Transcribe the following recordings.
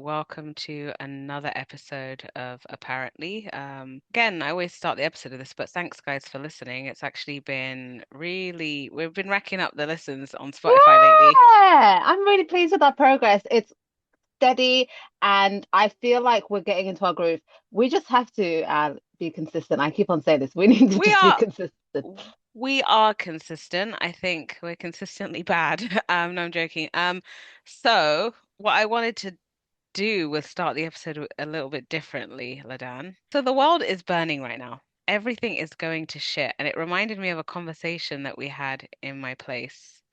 welcome to another episode of Apparently. Again, I always start the episode of this, but thanks guys for listening. It's actually been we've been racking up the listens on Spotify lately. Yeah, I'm really pleased with our progress. It's steady, and I feel like we're getting into our groove. We just have to be consistent. I keep on saying this. We need to We just be are consistent. we are consistent. I think we're consistently bad. No, I'm joking. So what I wanted to do was start the episode a little bit differently, Ladan. So the world is burning right now. Everything is going to shit. And it reminded me of a conversation that we had in my place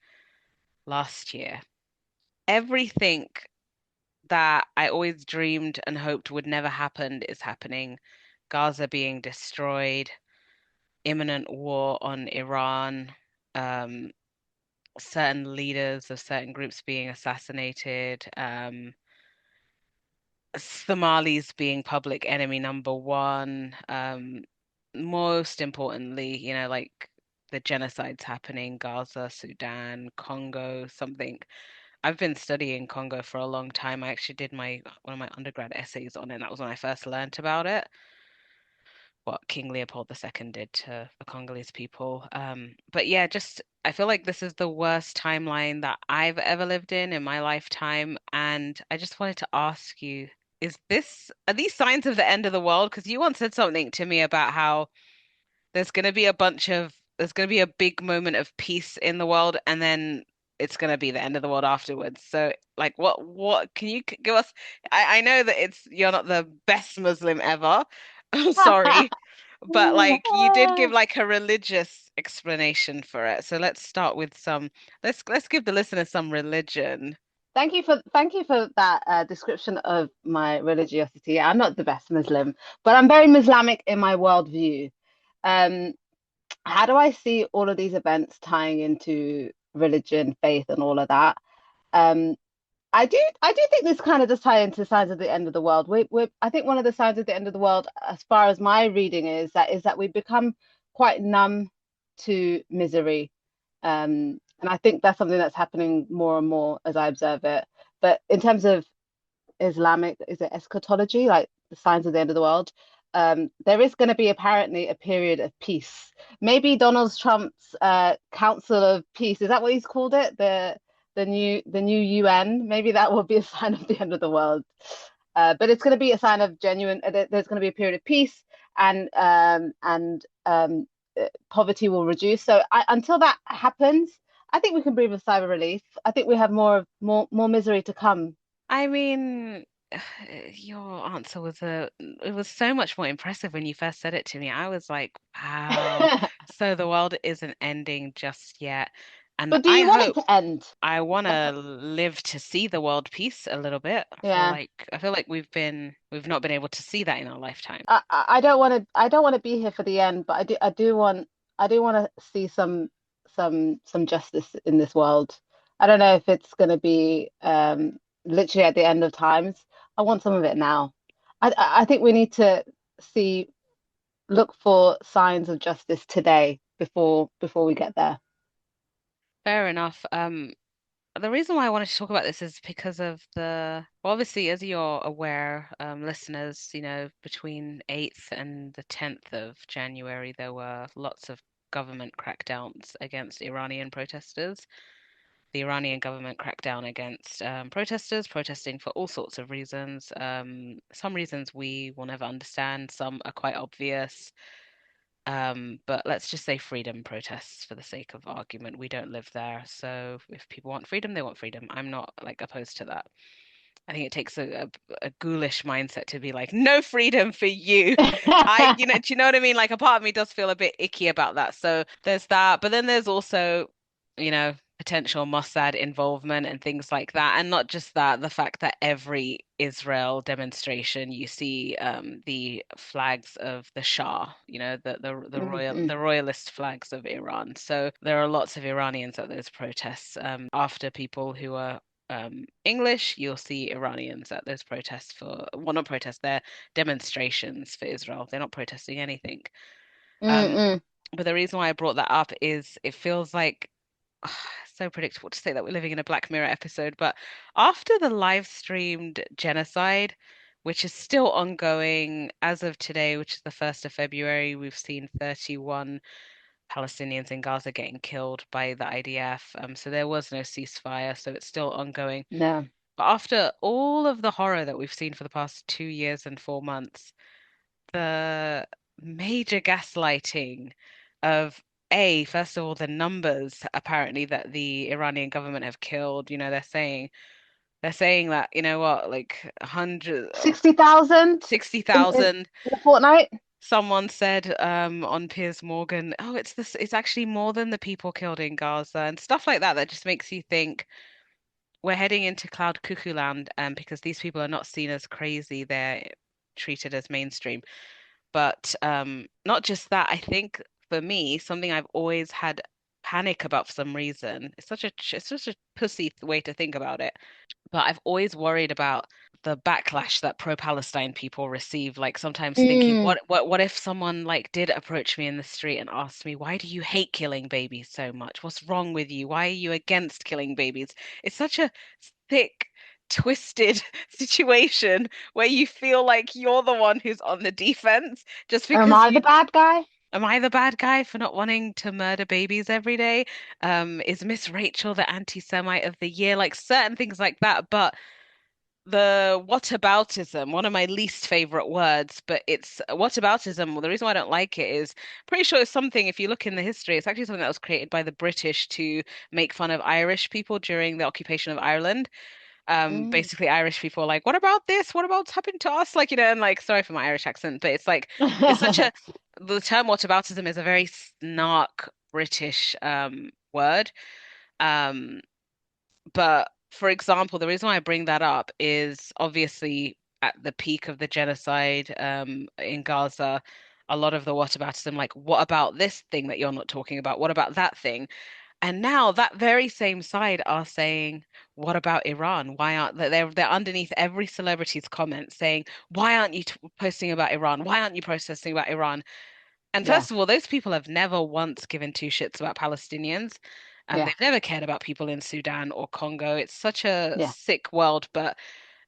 last year. Everything that I always dreamed and hoped would never happen is happening. Gaza being destroyed, imminent war on Iran, um, certain leaders of certain groups being assassinated, Somalis being public enemy number one. Most importantly, like the genocides happening, Gaza, Sudan, Congo, something. I've been studying Congo for a long time. I actually did my one of my undergrad essays on it, and that was when I first learnt about it, what King Leopold II did to the Congolese people. But yeah, just I feel like this is the worst timeline that I've ever lived in my lifetime, and I just wanted to ask you, are these signs of the end of the world? Because you once said something to me about how there's going to be a big moment of peace in the world, and then it's going to be the end of the world afterwards. So, like, what can you give us? I know that you're not the best Muslim ever. I'm sorry, but like you did give like a religious explanation for it. So let's start with let's give the listener some religion. Thank you for that description of my religiosity. I'm not the best Muslim, but I'm very Islamic in my worldview. Um, how do I see all of these events tying into religion, faith, and all of that? Um, I do think this kind of does tie into signs of the end of the world. I think one of the signs of the end of the world, as far as my reading is that we become quite numb to misery. And I think that's something that's happening more and more as I observe it. But in terms of Islamic, is it eschatology, like the signs of the end of the world? There is going to be apparently a period of peace. Maybe Donald Trump's Council of Peace, is that what he's called it? The new UN. Maybe that will be a sign of the end of the world. But it's going to be a sign of genuine. There's going to be a period of peace, and poverty will reduce. So until that happens, I think we can breathe a sigh of relief. I think we have more misery to come. I mean, your answer it was so much more impressive when you first said it to me. I was like, wow. So the world isn't ending just yet. And But do you want it to end? I want to live to see the world peace a little bit. Yeah. I feel like we've not been able to see that in our lifetime. I don't want to be here for the end, but I do want to see some justice in this world. I don't know if it's going to be literally at the end of times. I want some of it now. I think we need to see look for signs of justice today before we get there. Fair enough. The reason why I wanted to talk about this is because of well, obviously, as you're aware, listeners, between 8th and the 10th of January, there were lots of government crackdowns against Iranian protesters. The Iranian government cracked down against protesters protesting for all sorts of reasons. Some reasons we will never understand, some are quite obvious. But let's just say freedom protests for the sake of argument. We don't live there, so if people want freedom, they want freedom. I'm not like opposed to that. I think it takes a ghoulish mindset to be like, no freedom for you. Do you know what I mean? Like a part of me does feel a bit icky about that. So there's that, but then there's also, potential Mossad involvement and things like that. And not just that, the fact that every Israel demonstration you see the flags of the Shah, Mhm. the royalist flags of Iran. So there are lots of Iranians at those protests. After people who are English, you'll see Iranians at those protests well, not protests, they're demonstrations for Israel. They're not protesting anything. Um, Mm-mm. but the reason why I brought that up is it feels like so predictable to say that we're living in a Black Mirror episode, but after the live streamed genocide, which is still ongoing as of today, which is the 1st of February, we've seen 31 Palestinians in Gaza getting killed by the IDF. So there was no ceasefire, so it's still ongoing. No. But after all of the horror that we've seen for the past 2 years and 4 months, the major gaslighting of first of all, the numbers apparently that the Iranian government have killed, they're saying that, you know what, like 100, 60,000 60,000. in a fortnight? Someone said on Piers Morgan, oh, it's actually more than the people killed in Gaza and stuff like that that just makes you think we're heading into cloud cuckoo land, because these people are not seen as crazy, they're treated as mainstream. But not just that, I think for me, something I've always had panic about for some reason. It's such a pussy way to think about it. But I've always worried about the backlash that pro-Palestine people receive. Like sometimes thinking, Mm. what if someone like did approach me in the street and asked me, why do you hate killing babies so much? What's wrong with you? Why are you against killing babies? It's such a thick, twisted situation where you feel like you're the one who's on the defense just Am because I the you bad guy? am I the bad guy for not wanting to murder babies every day? Is Miss Rachel the anti-Semite of the year? Like certain things like that. But the whataboutism, one of my least favorite words, but it's whataboutism. Well, the reason why I don't like it is pretty sure it's something, if you look in the history, it's actually something that was created by the British to make fun of Irish people during the occupation of Ireland. Mm. Basically Irish people are like, what about this? What about's happened to us? Like, and like, sorry for my Irish accent, but it's like, it's such a, the term whataboutism is a very snark British word. Um, but for example, the reason why I bring that up is obviously at the peak of the genocide in Gaza, a lot of the whataboutism, like, what about this thing that you're not talking about? What about that thing? And now that very same side are saying, what about Iran? Why aren't they're underneath every celebrity's comment saying, why aren't you posting about Iran? Why aren't you protesting about Iran? And Yeah, first of all, those people have never once given two shits about Palestinians. yeah, They've never cared about people in Sudan or Congo. It's such a yeah. sick world. But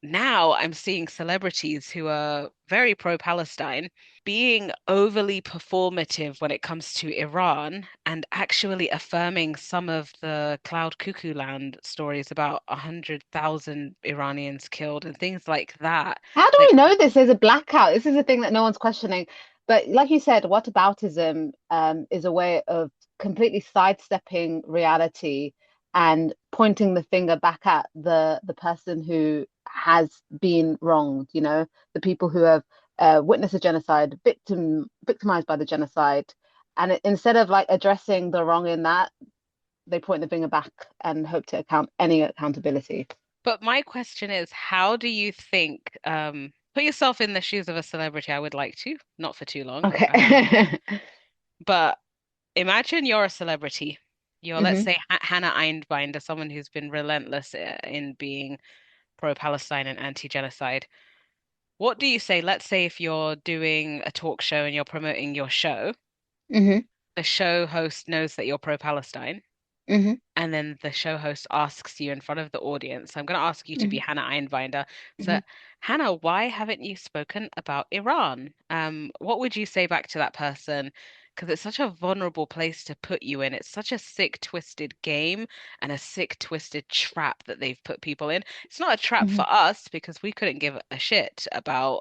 now I'm seeing celebrities who are very pro-Palestine being overly performative when it comes to Iran and actually affirming some of the Cloud Cuckoo Land stories about 100,000 Iranians killed and things like that. How do Like, we know this? There's a blackout. This is a thing that no one's questioning. But like you said, whataboutism is a way of completely sidestepping reality and pointing the finger back at the person who has been wronged, the people who have witnessed a genocide, victimized by the genocide. And instead of like addressing the wrong in that, they point the finger back and hope to account any accountability. but my question is, how do you think, put yourself in the shoes of a celebrity? I would like to, not for too long. Okay. But imagine you're a celebrity. You're, let's hmm say, Hannah Einbinder, someone who's been relentless in being pro-Palestine and anti-genocide. What do you say? Let's say if you're doing a talk show and you're promoting your show, hmm the show host knows that you're pro-Palestine. hmm And then the show host asks you in front of the audience, I'm going to ask you to be hmm Hannah Einbinder. So, hmm Hannah, why haven't you spoken about Iran? What would you say back to that person? Because it's such a vulnerable place to put you in. It's such a sick, twisted game and a sick, twisted trap that they've put people in. It's not a trap hmm for us because we couldn't give a shit about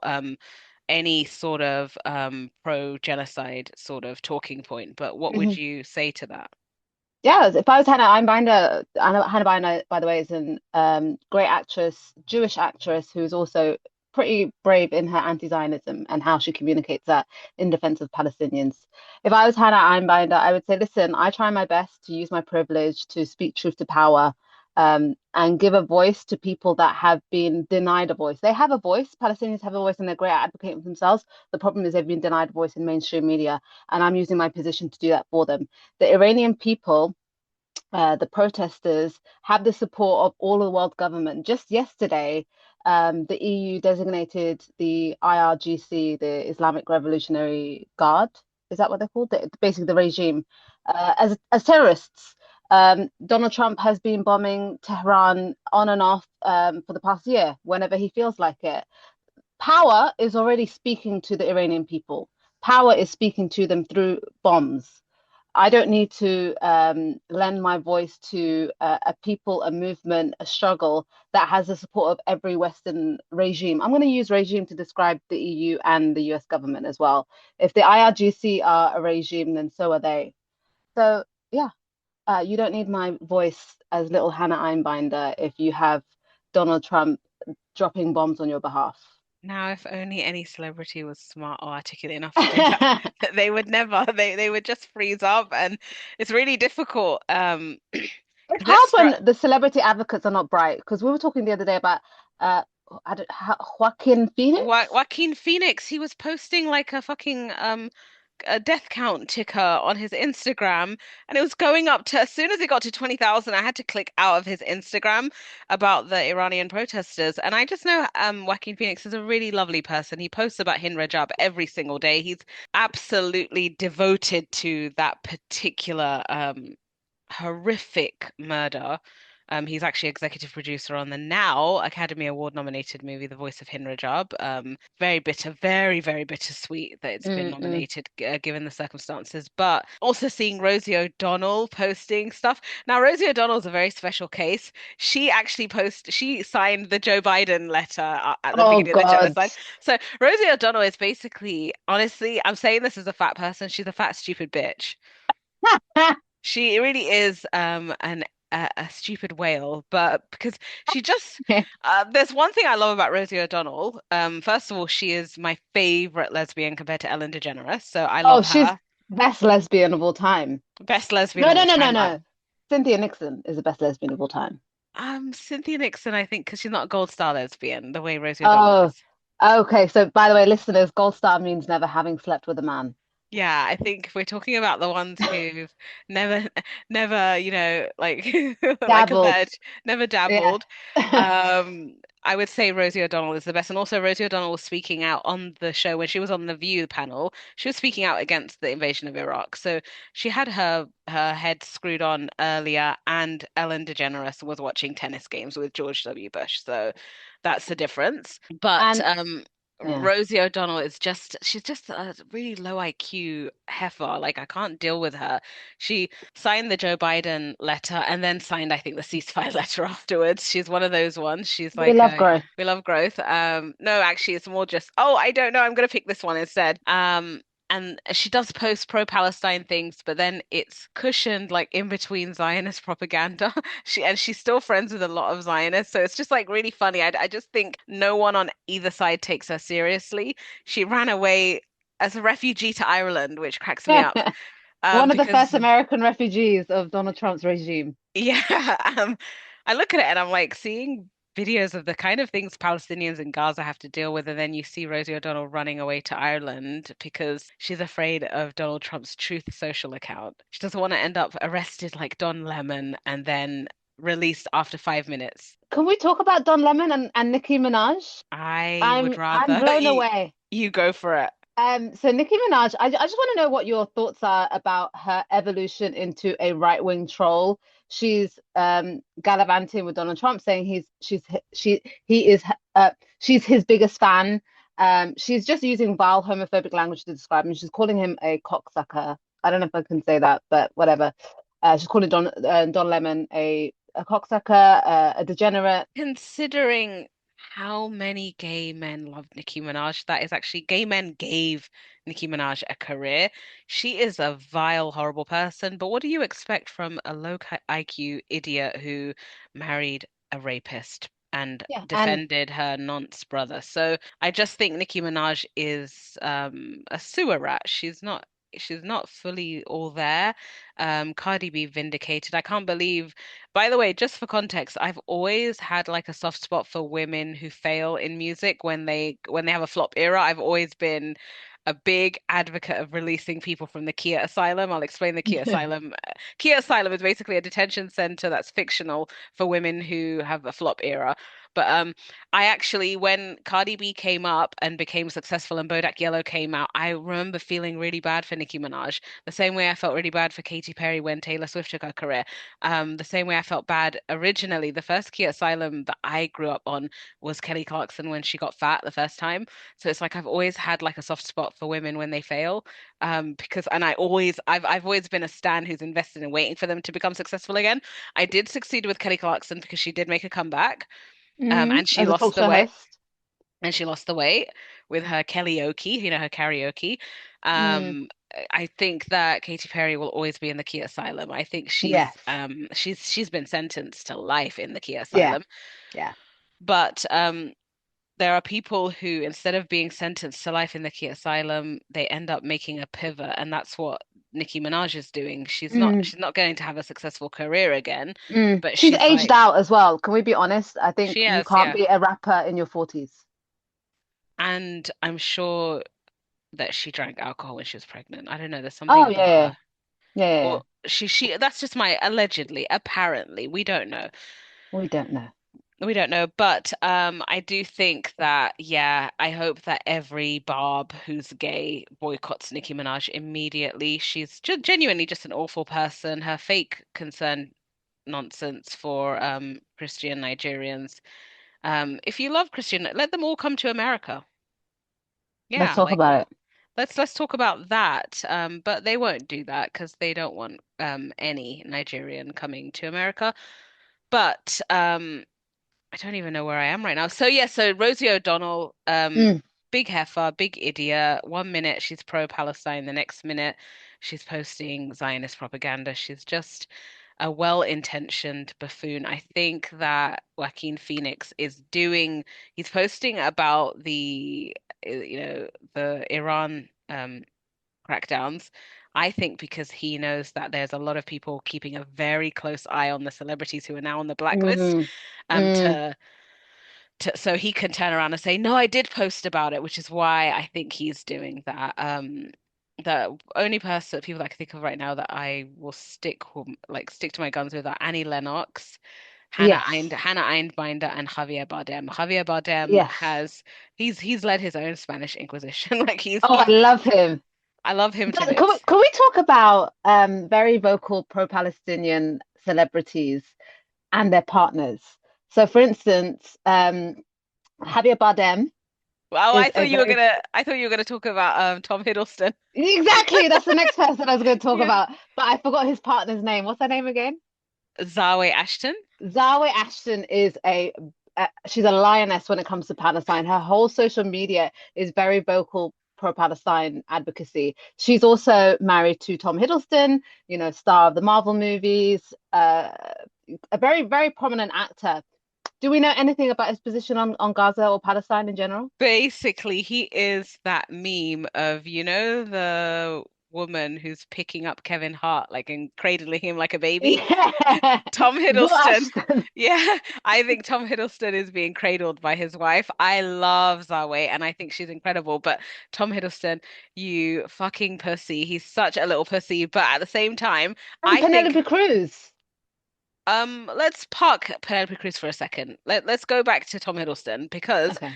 any sort of pro-genocide sort of talking point. But what would hmm you say to that? Yeah, if I was Hannah Einbinder, Hannah Einbinder, by the way, is an great actress, Jewish actress who's also pretty brave in her anti-Zionism and how she communicates that in defense of Palestinians. If I was Hannah Einbinder, I would say, listen, I try my best to use my privilege to speak truth to power, and give a voice to people that have been denied a voice. They have a voice. Palestinians have a voice, and they're great at advocating for themselves. The problem is they've been denied a voice in mainstream media, and I'm using my position to do that for them. The Iranian people, the protesters, have the support of all of the world government. Just yesterday, the EU designated the IRGC, the Islamic Revolutionary Guard, is that what they're called? Basically, the regime, as terrorists. Donald Trump has been bombing Tehran on and off for the past year, whenever he feels like it. Power is already speaking to the Iranian people. Power is speaking to them through bombs. I don't need to lend my voice to a people, a movement, a struggle that has the support of every Western regime. I'm going to use regime to describe the EU and the US government as well. If the IRGC are a regime, then so are they. So, yeah, you don't need my voice as little Hannah Einbinder if you have Donald Trump dropping bombs on your behalf. Now, if only any celebrity was smart or articulate enough to do that, they would never. They would just freeze up, and it's really difficult. It's 'Cause hard this when the celebrity advocates are not bright because we were talking the other day about uh Joaquin Phoenix. Joaquin Phoenix, he was posting like a fucking a death count ticker on his Instagram, and it was going up to, as soon as it got to 20,000, I had to click out of his Instagram about the Iranian protesters. And I just know Joaquin Phoenix is a really lovely person. He posts about Hin Rajab every single day. He's absolutely devoted to that particular horrific murder. He's actually executive producer on the now Academy Award nominated movie, The Voice of Hin Rajab. Very bitter, very, very bittersweet that it's been Mm-mm. nominated given the circumstances. But also seeing Rosie O'Donnell posting stuff. Now, Rosie O'Donnell's a very special case. She signed the Joe Biden letter at the Oh beginning of the God. genocide. So Rosie O'Donnell is basically, honestly, I'm saying this as a fat person, she's a fat, stupid bitch. She really is a stupid whale, but because she just there's one thing I love about Rosie O'Donnell. First of all, she is my favorite lesbian compared to Ellen DeGeneres, so I Oh, love she's her. best lesbian of all time. Best lesbian No, of no, all no, no, time. no. Cynthia Nixon is the best lesbian of all time. Cynthia Nixon, I think, because she's not a gold star lesbian the way Rosie O'Donnell Oh, is. okay. So, by the way, listeners, gold star means never having slept with a man. Yeah, I think if we're talking about the ones who've never, never, like like a Dabbled. veg, never Yeah. dabbled, I would say Rosie O'Donnell is the best. And also Rosie O'Donnell was speaking out on the show when she was on the View panel. She was speaking out against the invasion of Iraq. So she had her head screwed on earlier, and Ellen DeGeneres was watching tennis games with George W. Bush. So that's the difference. But And yeah. Rosie O'Donnell is she's just a really low IQ heifer. Like I can't deal with her. She signed the Joe Biden letter and then signed, I think, the ceasefire letter afterwards. She's one of those ones. She's We like, love growth. we love growth. No, actually, it's more just, oh, I don't know. I'm gonna pick this one instead. And she does post pro-Palestine things, but then it's cushioned like in between Zionist propaganda. She's still friends with a lot of Zionists, so it's just like really funny. I just think no one on either side takes her seriously. She ran away as a refugee to Ireland, which cracks me up. One of the Because first American refugees of Donald Trump's regime. yeah, I look at it and I'm like seeing videos of the kind of things Palestinians in Gaza have to deal with, and then you see Rosie O'Donnell running away to Ireland because she's afraid of Donald Trump's Truth Social account. She doesn't want to end up arrested like Don Lemon and then released after 5 minutes. Can we talk about Don Lemon and Nicki Minaj? I would I'm rather blown away. you go for it. So Nicki Minaj, I just want to know what your thoughts are about her evolution into a right-wing troll. She's gallivanting with Donald Trump, saying he is she's his biggest fan. She's just using vile homophobic language to describe him. She's calling him a cocksucker. I don't know if I can say that, but whatever. She's calling Don Lemon a cocksucker, a degenerate. Considering how many gay men love Nicki Minaj, that is actually gay men gave Nicki Minaj a career. She is a vile, horrible person, but what do you expect from a low IQ idiot who married a rapist and Yeah, and defended her nonce brother? So I just think Nicki Minaj is a sewer rat. She's not fully all there. Cardi B vindicated. I can't believe, by the way, just for context, I've always had like a soft spot for women who fail in music when they have a flop era. I've always been a big advocate of releasing people from the Kia Asylum. I'll explain the Kia Asylum. Kia Asylum is basically a detention center that's fictional for women who have a flop era. But I actually, when Cardi B came up and became successful and Bodak Yellow came out, I remember feeling really bad for Nicki Minaj. The same way I felt really bad for Katy Perry when Taylor Swift took her career. The same way I felt bad originally. The first Key Asylum that I grew up on was Kelly Clarkson when she got fat the first time. So it's like I've always had like a soft spot for women when they fail. Because and I've always been a stan who's invested in waiting for them to become successful again. I did succeed with Kelly Clarkson because she did make a comeback. And she As a talk lost the show weight. host. And she lost the weight with her karaoke, her karaoke. Mm, Um, I think that Katy Perry will always be in the Key Asylum. I think yes. she's been sentenced to life in the Key Yeah. Asylum. Yeah. But there are people who, instead of being sentenced to life in the Key Asylum, they end up making a pivot, and that's what Nicki Minaj is doing. Mm, She's not going to have a successful career again, mm. but She's she's aged like out as well. Can we be honest? I think she you has, can't yeah. be a rapper in your 40s. And I'm sure that she drank alcohol when she was pregnant. I don't know, there's something Oh, yeah. about Yeah. her. Yeah. Yeah, yeah. Or she that's just my allegedly, apparently, we don't know. We don't know. We don't know, but I do think that yeah, I hope that every barb who's gay boycotts Nicki Minaj immediately. She's genuinely just an awful person. Her fake concern nonsense for Christian Nigerians. If you love Christian, let them all come to America. Let's Yeah, talk like about it. let's talk about that. But they won't do that because they don't want any Nigerian coming to America. But I don't even know where I am right now. So yeah, so Rosie O'Donnell, Mm. big heifer, big idiot. One minute she's pro-Palestine, the next minute she's posting Zionist propaganda. She's just a well-intentioned buffoon. I think that Joaquin Phoenix he's posting about the Iran crackdowns. I think because he knows that there's a lot of people keeping a very close eye on the celebrities who are now on the blacklist, Mm. um, Mm. to so he can turn around and say, "No, I did post about it," which is why I think he's doing that. The only people that I can think of right now that I will stick to my guns with are Annie Lennox, Yes. Hannah Einbinder, and Javier Bardem. Javier Bardem Yes. he's led his own Spanish Inquisition. Like Oh, I love him. I love him to Can we, bits. can we talk about very vocal pro-Palestinian celebrities and their partners? So, for instance, Javier Bardem Oh, is a very I thought you were gonna talk about Tom Hiddleston. exactly that's the next person I was going to talk Yeah. about, but I forgot his partner's name. What's her name again? Zawe Ashton. Zawe Ashton is she's a lioness when it comes to Palestine. Her whole social media is very vocal pro-Palestine advocacy. She's also married to Tom Hiddleston, star of the Marvel movies, a very, very prominent actor. Do we know anything about his position on Gaza or Palestine in general? Basically, he is that meme of, the woman who's picking up Kevin Hart, like and cradling him like a baby. Yeah, Tom Will Hiddleston. Ashton. Yeah, I think Tom Hiddleston is being cradled by his wife. I love Zawe and I think she's incredible. But Tom Hiddleston, you fucking pussy. He's such a little pussy. But at the same time, And I think Penelope Cruz. let's park Penelope Cruz for a second. Let's go back to Tom Hiddleston because Okay.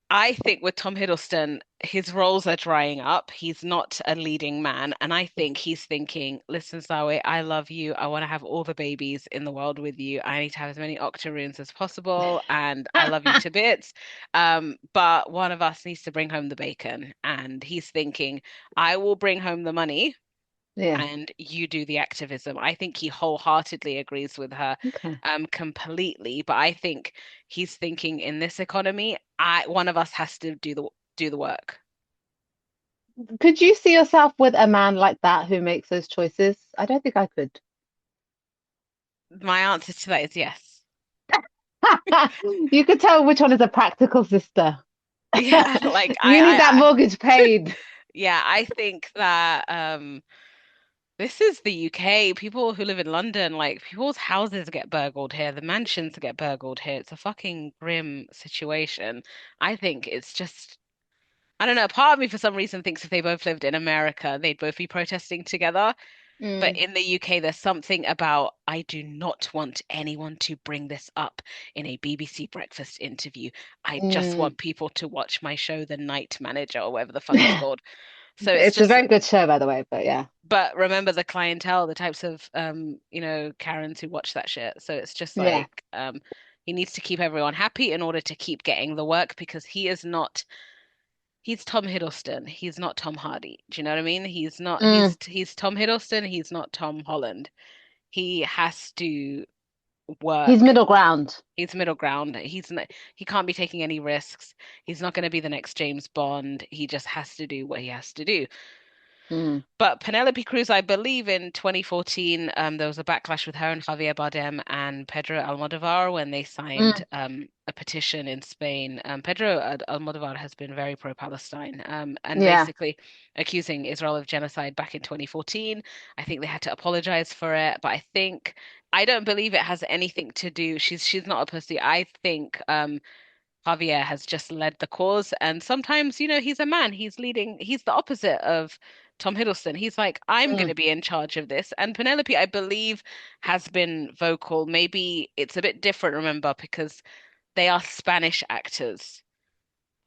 I think with Tom Hiddleston, his roles are drying up. He's not a leading man. And I think he's thinking, listen, Zawe, I love you. I want to have all the babies in the world with you. I need to have as many octoroons as possible. And I love you to bits. But one of us needs to bring home the bacon. And he's thinking, I will bring home the money Yeah. and you do the activism. I think he wholeheartedly agrees with her Okay. completely, but I think he's thinking in this economy, I one of us has to do the work. Could you see yourself with a man like that who makes those choices? I don't think I could. My answer to that is yes. You could tell which one is a practical sister. Yeah, like You need that mortgage paid. yeah, I think that this is the UK. People who live in London, like people's houses get burgled here, the mansions get burgled here. It's a fucking grim situation. I think it's just I don't know. Part of me, for some reason, thinks if they both lived in America, they'd both be protesting together. But Mm, in the UK, there's something about I do not want anyone to bring this up in a BBC breakfast interview. I just mm. want people to watch my show, The Night Manager, or whatever the fuck it's called. So it's It's a just, very good show, by the way, but yeah. but remember the clientele, the types of Karens who watch that shit. So it's just Yeah. like he needs to keep everyone happy in order to keep getting the work because he is not he's Tom Hiddleston. He's not Tom Hardy. Do you know what I mean? He's not Mm. he's Tom Hiddleston, he's not Tom Holland. He has to He's work. middle ground. He's middle ground. He can't be taking any risks. He's not going to be the next James Bond. He just has to do what he has to do. Mm. But Penelope Cruz, I believe in 2014, there was a backlash with her and Javier Bardem and Pedro Almodovar when they signed Mm. a petition in Spain. Pedro Almodovar has been very pro-Palestine and Yeah. basically accusing Israel of genocide back in 2014. I think they had to apologize for it, but I don't believe it has anything to do. She's not a pussy. I think Javier has just led the cause. And sometimes, he's a man. He's the opposite of Tom Hiddleston. He's like, I'm going Mm. to be in charge of this. And Penelope, I believe, has been vocal. Maybe it's a bit different, remember, because they are Spanish actors.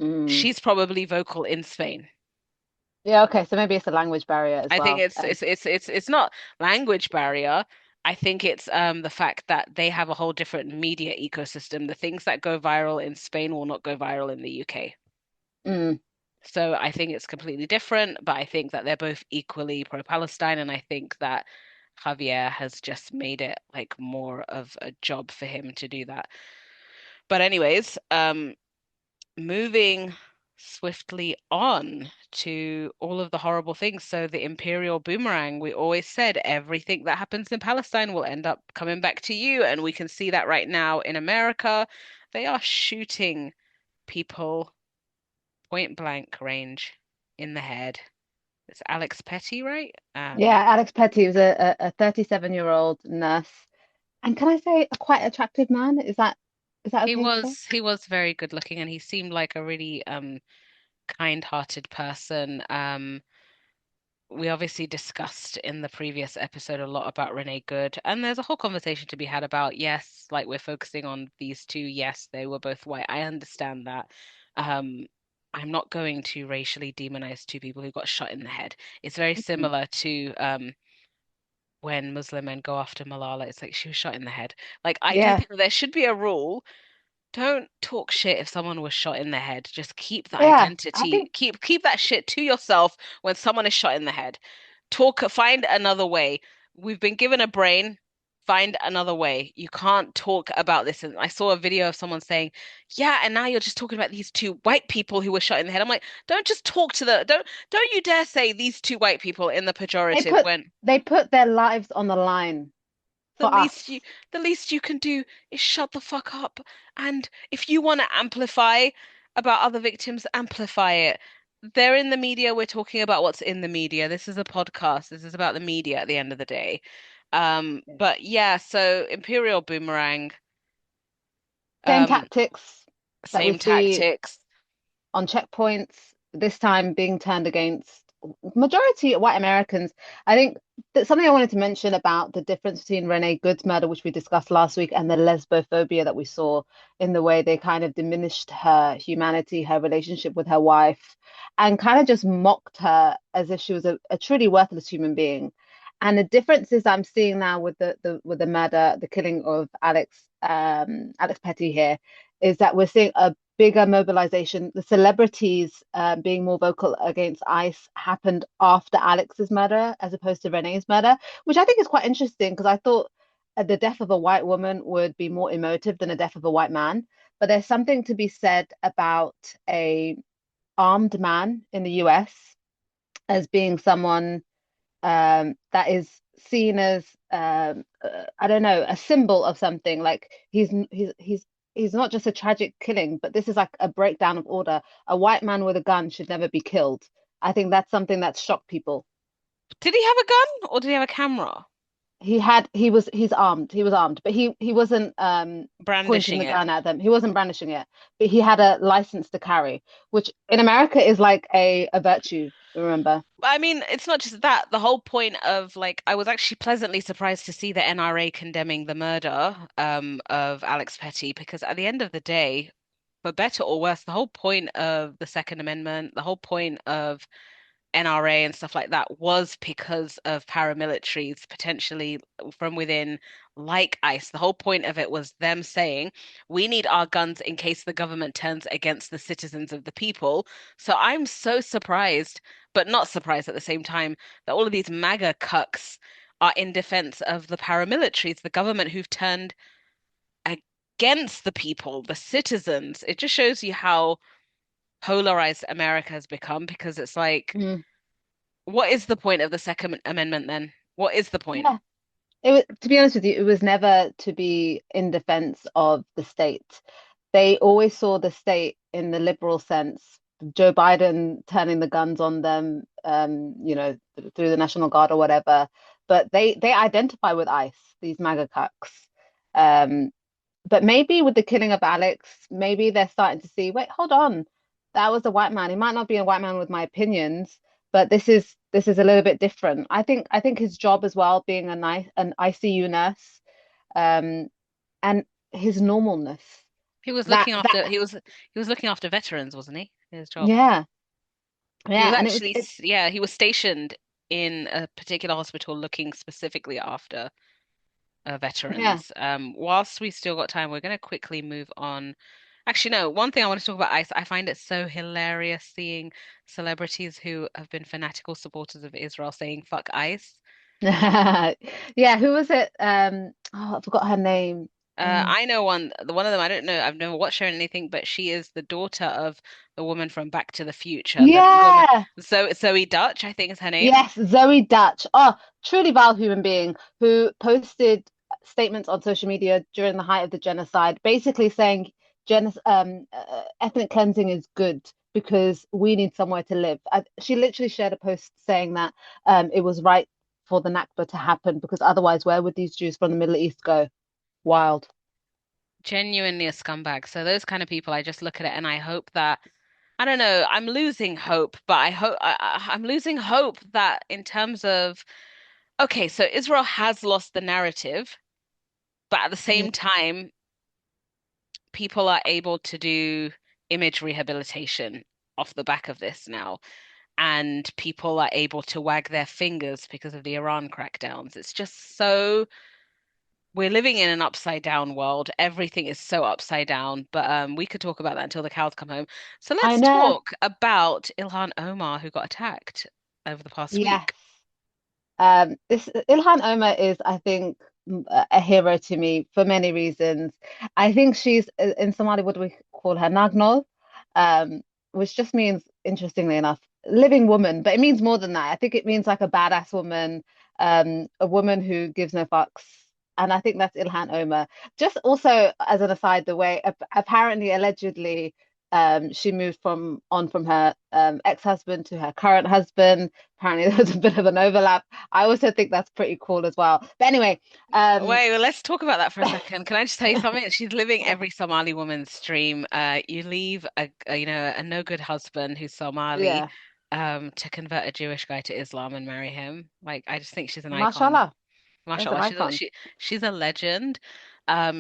Mm. She's probably vocal in Spain. Yeah, okay, so maybe it's a language barrier as I think well. it's not language barrier. I think it's the fact that they have a whole different media ecosystem. The things that go viral in Spain will not go viral in the UK. Mm. So I think it's completely different, but I think that they're both equally pro-Palestine, and I think that Javier has just made it like more of a job for him to do that. But anyways, moving swiftly on to all of the horrible things. So the Imperial Boomerang, we always said everything that happens in Palestine will end up coming back to you, and we can see that right now in America. They are shooting people point blank range in the head. It's Alex Petty, right? Yeah, Alex Petty was a 37-year-old nurse. And can I say a quite attractive man? Is that He okay to say? was he was very good looking and he seemed like a really kind-hearted person. We obviously discussed in the previous episode a lot about Renee Good, and there's a whole conversation to be had about, yes, like we're focusing on these two. Yes, they were both white. I understand that. Um, I'm not going to racially demonize two people who got shot in the head. It's very Mm. similar to when Muslim men go after Malala. It's like she was shot in the head. Like I do Yeah. think that there should be a rule. Don't talk shit if someone was shot in the head. Just keep the Yeah. I identity. think Keep that shit to yourself when someone is shot in the head. Find another way. We've been given a brain. Find another way. You can't talk about this. And I saw a video of someone saying, "Yeah, and now you're just talking about these two white people who were shot in the head." I'm like, don't just talk to the don't you dare say these two white people in the they pejorative put when they put their lives on the line the for least us. you the least you can do is shut the fuck up. And if you want to amplify about other victims, amplify it. They're in the media. We're talking about what's in the media. This is a podcast. This is about the media at the end of the day. But yeah, so Imperial Boomerang, Same um, tactics that we same see tactics. on checkpoints, this time being turned against majority white Americans. I think that something I wanted to mention about the difference between Renee Good's murder, which we discussed last week, and the lesbophobia that we saw in the way they kind of diminished her humanity, her relationship with her wife, and kind of just mocked her as if she was a truly worthless human being. And the differences I'm seeing now with the murder, the killing of Alex Petty here, is that we're seeing a bigger mobilization. The celebrities being more vocal against ICE happened after Alex's murder as opposed to Renee's murder, which I think is quite interesting because I thought the death of a white woman would be more emotive than the death of a white man. But there's something to be said about a armed man in the US as being someone that is seen as I don't know, a symbol of something. Like he's not just a tragic killing, but this is like a breakdown of order. A white man with a gun should never be killed. I think that's something that shocked people. Did he have a gun or did he have a camera? he's armed, but he wasn't pointing Brandishing the it. gun at them. He wasn't brandishing it, but he had a license to carry, which in America is like a virtue, remember? I mean, it's not just that. The whole point of like, I was actually pleasantly surprised to see the NRA condemning the murder of Alex Petty because at the end of the day, for better or worse, the whole point of the Second Amendment, the whole point of NRA and stuff like that was because of paramilitaries potentially from within, like ICE. The whole point of it was them saying, we need our guns in case the government turns against the citizens of the people. So I'm so surprised, but not surprised at the same time, that all of these MAGA cucks are in defense of the paramilitaries, the government who've turned against the people, the citizens. It just shows you how polarized America has become because it's like, Mm. what is the point of the Second Amendment then? What is the point? Yeah. It was, to be honest with you, it was never to be in defense of the state. They always saw the state in the liberal sense. Joe Biden turning the guns on them, through the National Guard or whatever. But they identify with ICE, these MAGA cucks. Um, but maybe with the killing of Alex, maybe they're starting to see, wait, hold on, that was a white man. He might not be a white man with my opinions, but this is a little bit different. I think his job as well, being an ICU nurse, um, and his normalness. He was That looking that after he was looking after veterans, wasn't he? His job. yeah, He was yeah, and it was actually it yeah, he was stationed in a particular hospital looking specifically after yeah. veterans. Whilst we still got time, we're going to quickly move on. Actually, no, one thing I want to talk about ICE, I find it so hilarious seeing celebrities who have been fanatical supporters of Israel saying fuck ICE. Yeah, who was it? I forgot her name. Oh, I know the one of them I don't know. I've never watched her in anything, but she is the daughter of the woman from Back to the Future. The woman, yeah. Zoe Dutch, I think is her name. Yes, Zoe Dutch. Oh, truly vile human being who posted statements on social media during the height of the genocide, basically saying ethnic cleansing is good because we need somewhere to live. She literally shared a post saying that it was right for the Nakba to happen because otherwise, where would these Jews from the Middle East go? Wild. Genuinely a scumbag. So those kind of people, I just look at it and I hope that I don't know. I'm losing hope, but I'm losing hope that in terms of okay, so Israel has lost the narrative, but at the same Mm. time, people are able to do image rehabilitation off the back of this now. And people are able to wag their fingers because of the Iran crackdowns. It's just so we're living in an upside down world. Everything is so upside down, but we could talk about that until the cows come home. So I let's know. talk about Ilhan Omar, who got attacked over the past Yes. week. This Ilhan Omar is, I think, a hero to me for many reasons. I think she's in Somali, what do we call her? Nagnol, um, which just means, interestingly enough, living woman, but it means more than that. I think it means like a badass woman, a woman who gives no fucks. And I think that's Ilhan Omar. Just also as an aside, the way apparently, allegedly, she moved from her ex-husband to her current husband. Apparently, there's a bit of an overlap. I also think that's pretty cool as well. But anyway, Wait, well, let's talk about that for a second. Can I just tell you something? She's living every Somali woman's dream. You leave a no good husband who's Somali, yeah, to convert a Jewish guy to Islam and marry him. Like, I just think she's an icon. mashallah, that's an MashaAllah, icon. she's a legend.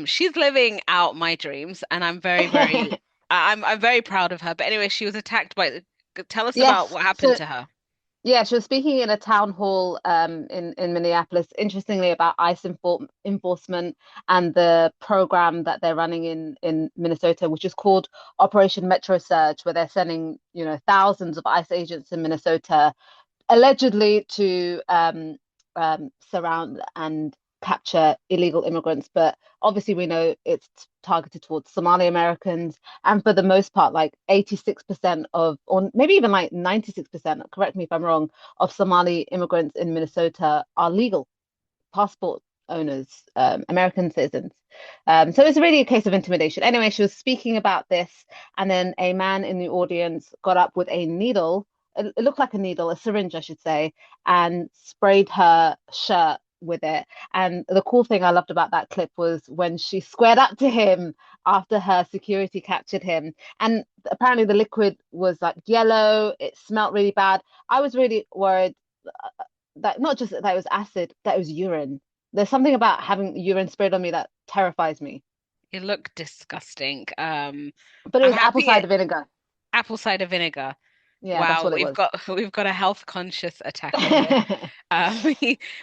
She's living out my dreams, and I'm very proud of her. But anyway, she was attacked by. Tell us about Yes. what happened So to her. yeah, she was speaking in a town hall in Minneapolis, interestingly about ICE enforcement and the program that they're running in Minnesota, which is called Operation Metro Surge, where they're sending, thousands of ICE agents in Minnesota allegedly to surround and capture illegal immigrants. But obviously, we know it's targeted towards Somali Americans. And for the most part, like 86% or maybe even like 96%, correct me if I'm wrong, of Somali immigrants in Minnesota are legal passport owners, American citizens. So it's really a case of intimidation. Anyway, she was speaking about this, and then a man in the audience got up with a needle. It looked like a needle, a syringe, I should say, and sprayed her shirt with it. And the cool thing I loved about that clip was when she squared up to him after her security captured him. And apparently the liquid was like yellow, it smelled really bad. I was really worried that not just that it was acid, that it was urine. There's something about having urine sprayed on me that terrifies me. It looked disgusting. But it I'm was apple happy cider vinegar. apple cider vinegar. Yeah, that's Wow, what it we've was. got we've got a health conscious attacker here. Um,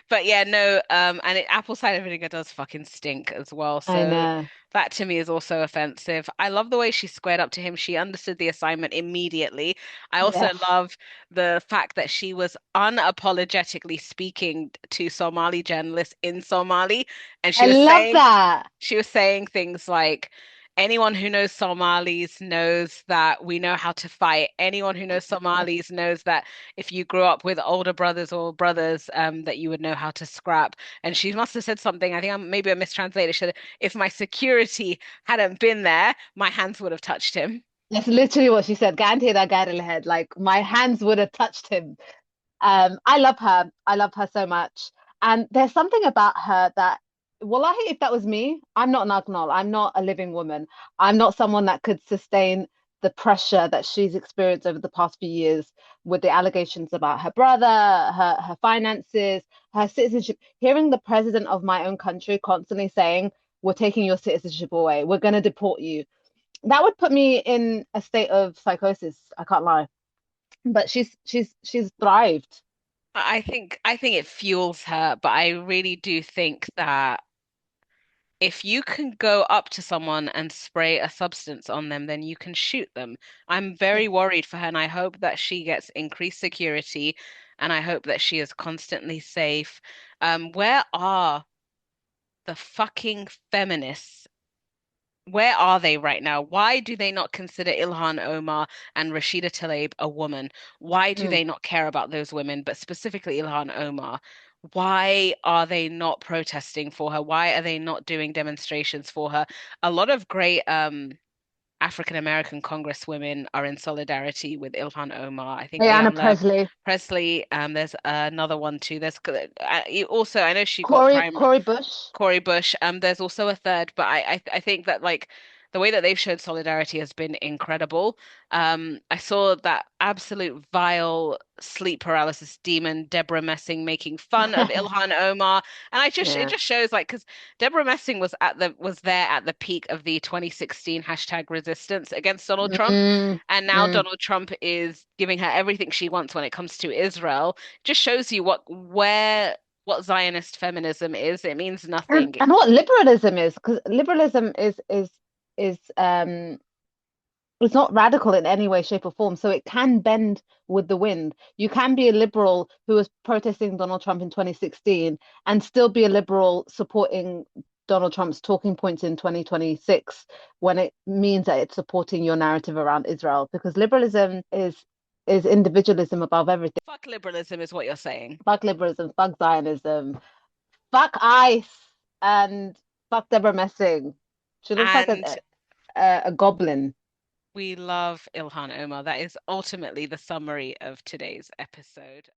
but yeah, no, and apple cider vinegar does fucking stink as well. I So know. that to me is also offensive. I love the way she squared up to him. She understood the assignment immediately. I also Yes. love the fact that she was unapologetically speaking to Somali journalists in Somali, and I love that. she was saying things like, anyone who knows Somalis knows that we know how to fight. Anyone who knows Somalis knows that if you grew up with older brothers or brothers, that you would know how to scrap. And she must have said something, I think maybe I mistranslated. She said, if my security hadn't been there, my hands would have touched him. That's literally what she said. Guarantee that guy in the head. Like my hands would have touched him. I love her. I love her so much. And there's something about her that, wallahi, if that was me, I'm not an Agnol. I'm not a living woman. I'm not someone that could sustain the pressure that she's experienced over the past few years with the allegations about her brother, her finances, her citizenship. Hearing the president of my own country constantly saying, "We're taking your citizenship away. We're going to deport you." That would put me in a state of psychosis. I can't lie. But she's thrived. I think it fuels her, but I really do think that if you can go up to someone and spray a substance on them, then you can shoot them. I'm very Yes. worried for her, and I hope that she gets increased security, and I hope that she is constantly safe. Where are the fucking feminists? Where are they right now? Why do they not consider Ilhan Omar and Rashida Tlaib a woman? Why do Mm. they not care about those women, but specifically Ilhan Omar? Why are they not protesting for her? Why are they not doing demonstrations for her? A lot of great African American congresswomen are in solidarity with Ilhan Omar. I think Diana Ayanna Presley, Presley, there's another one too. Also, I know she got Corey Bush. Corey Bush. There's also a third, but I think that like the way that they've shown solidarity has been incredible. I saw that absolute vile sleep paralysis demon Deborah Messing making fun of Ilhan Omar, and it Yeah. just shows like because Deborah Messing was there at the peak of the 2016 hashtag resistance against Donald Trump, Mm, and now mm. Donald Trump is giving her everything she wants when it comes to Israel. Just shows you what Zionist feminism is. It means nothing. And what liberalism is, because liberalism is it's not radical in any way, shape, or form. So it can bend with the wind. You can be a liberal who was protesting Donald Trump in 2016 and still be a liberal supporting Donald Trump's talking points in 2026 when it means that it's supporting your narrative around Israel. Because liberalism is individualism above everything. Fuck liberalism is what you're saying. Fuck liberalism, fuck Zionism, fuck ICE, and fuck Deborah Messing. She looks like And a goblin. we love Ilhan Omar. That is ultimately the summary of today's episode.